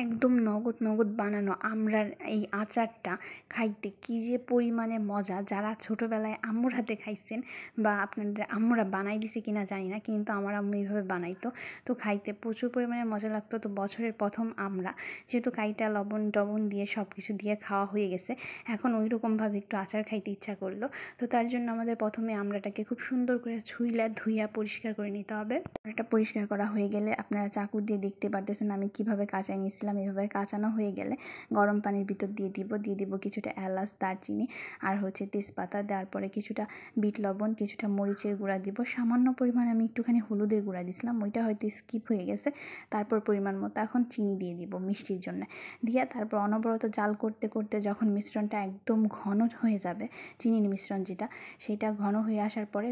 একদম নগদ নগদ বানানো আমড়ার এই আচারটা খাইতে কী যে পরিমাণে মজা, যারা ছোটোবেলায় আম্মুর হাতে খাইছেন বা আপনাদের আম্মুরা বানাই দিছে কিনা জানি না, কিন্তু আমার আম্মু এইভাবে বানাইতো। তো খাইতে প্রচুর পরিমাণে মজা লাগতো। তো বছরের প্রথম আমরা যেহেতু কাইটা লবণ টবণ দিয়ে সব কিছু দিয়ে খাওয়া হয়ে গেছে, এখন ওই রকমভাবে একটু আচার খাইতে ইচ্ছা করলো। তো তার জন্য আমাদের প্রথমে আমড়াটাকে খুব সুন্দর করে ধুইয়া পরিষ্কার করে নিতে হবে। এটা পরিষ্কার করা হয়ে গেলে আপনারা চাকু দিয়ে দেখতে পারতেছেন আমি কিভাবে কাঁচাই নিয়েছিলাম। এভাবে কাঁচানো হয়ে গেলে গরম পানির ভিতর দিয়ে দিব কিছুটা এলাচ, দারচিনি আর তেজপাতা। দেওয়ার পরে কিছুটা বিট লবণ, কিছুটা মরিচের গুঁড়া দিব, সামান্য পরিমাণে আমি একটুখানি হলুদের গুঁড়া দিছিলাম, ওইটা হয়তো স্কিপ হয়ে গেছে। তারপর পরিমাণ মতো এখন চিনি দিয়ে দিব মিষ্টির জন্য, দিয়ে তারপর অনবরত জাল করতে করতে যখন মিশ্রণটা একদম ঘন হয়ে যাবে, চিনির মিশ্রণ যেটা, সেটা ঘন হয়ে আসার পরে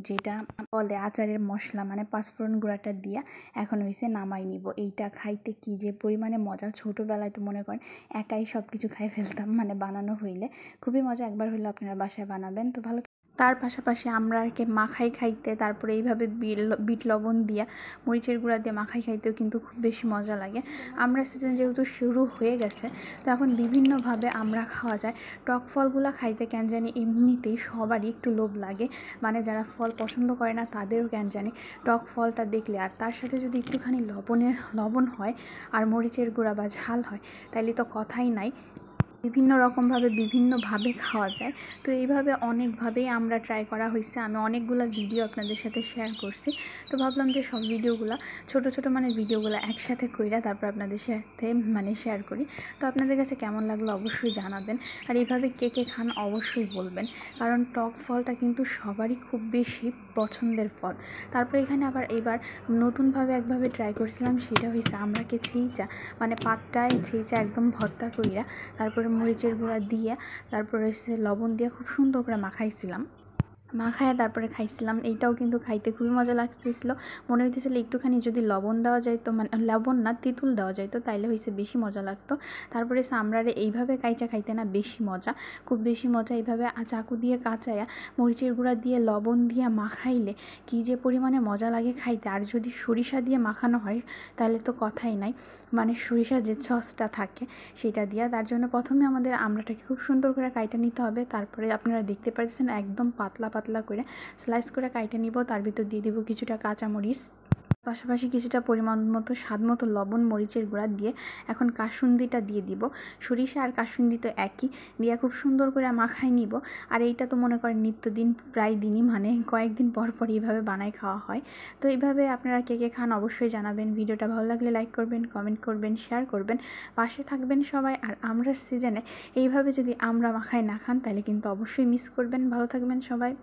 যেটা বলে আচারের মশলা মানে পাঁচফোড়ন গুঁড়াটা দিয়া এখন নামাই নিব। এইটা খাইতে কি যে পরিমাণে মজা, ছোটোবেলায় তো মনে করেন একাই সব কিছু খাই ফেলতাম, মানে বানানো হইলে খুবই মজা। একবার হইলে আপনারা বাসায় বানাবেন। তো ভালো। তার পাশাপাশি আমরা মাখাই খাইতে, তারপরে এইভাবে বিট লবণ দিয়া মরিচের গুঁড়া দিয়ে মাখাই খাইতেও কিন্তু খুব বেশি মজা লাগে। আমরা সিজন যেহেতু শুরু হয়ে গেছে, তো এখন বিভিন্নভাবে আমরা খাওয়া যায়। টক ফলগুলো খাইতে কেন জানি এমনিতেই সবারই একটু লোভ লাগে, মানে যারা ফল পছন্দ করে না তাদেরও কেন জানি টক ফলটা দেখলে, আর তার সাথে যদি একটুখানি লবণ হয় আর মরিচের গুঁড়া বা ঝাল হয়, তাইলে তো কথাই নাই। বিভিন্ন বিভিন্নভাবে খাওয়া যায়। তো এইভাবে অনেকভাবেই আমরা ট্রাই করা হয়েছে। আমি অনেকগুলো ভিডিও আপনাদের সাথে শেয়ার করছি। তো ভাবলাম যে সব ভিডিওগুলো ছোট ভিডিওগুলো একসাথে কইরা তারপর আপনাদের সাথে শেয়ার করি। তো আপনাদের কাছে কেমন লাগলো অবশ্যই জানাবেন, আর এইভাবে কে কে খান অবশ্যই বলবেন, কারণ টক ফলটা কিন্তু সবারই খুব বেশি পছন্দের ফল। তারপর এখানে আবার এবার নতুনভাবে একভাবে ট্রাই করছিলাম, সেটা হয়েছে আমরাকে ছিঁচা, মানে পাতটায় ছিঁচা একদম ভর্তা কইরা তারপরে মরিচের গুঁড়া দিয়ে তারপরে লবণ দিয়ে খুব সুন্দর করে মাখাইছিলাম। মাখায় তারপরে খাইছিলাম। এইটাও কিন্তু খাইতে খুবই মজা লাগতেছিল। মনে হইতেছিল একটুখানি যদি লবণ দেওয়া যাইতো, মানে লবণ না তেঁতুল দেওয়া যাইতো, তাইলে বেশি মজা লাগতো। তারপরে আমরারে এইভাবে কাইচা খাইতে না বেশি মজা, খুব বেশি মজা। এইভাবে চাকু দিয়ে কাঁচায়া মরিচের গুঁড়া দিয়ে লবণ দিয়ে মাখাইলে কী যে পরিমাণে মজা লাগে খাইতে। আর যদি সরিষা দিয়ে মাখানো হয় তাহলে তো কথাই নাই, মানে সরিষা যে সসটা থাকে সেটা দিয়া। তার জন্য প্রথমে আমাদের আমড়াটাকে খুব সুন্দর করে কাইটা নিতে হবে। তারপরে আপনারা দেখতে পাচ্ছেন একদম পাতলা পাতলা করে স্লাইস করে কাইটে নিব। তার ভিতর দিয়ে দিব কিছুটা কাঁচামরিচ, পাশাপাশি কিছুটা পরিমাণ মতো স্বাদ মতো লবণ, মরিচের গুঁড়া দিয়ে এখন কাসুন্দিটা দিয়ে দিব। সরিষা আর কাসুন্দি তো একই, দিয়ে খুব সুন্দর করে মাখাই নিব। আর এইটা তো মনে করেন নিত্যদিন প্রায় দিনই, মানে কয়েকদিন পর পর এইভাবে বানাই খাওয়া হয়। তো এইভাবে আপনারা কে কে খান অবশ্যই জানাবেন। ভিডিওটা ভালো লাগলে লাইক করবেন, কমেন্ট করবেন, শেয়ার করবেন, পাশে থাকবেন সবাই। আর আমরা সিজনে এইভাবে যদি আমরা মাখাই না খান তাহলে কিন্তু অবশ্যই মিস করবেন। ভালো থাকবেন সবাই।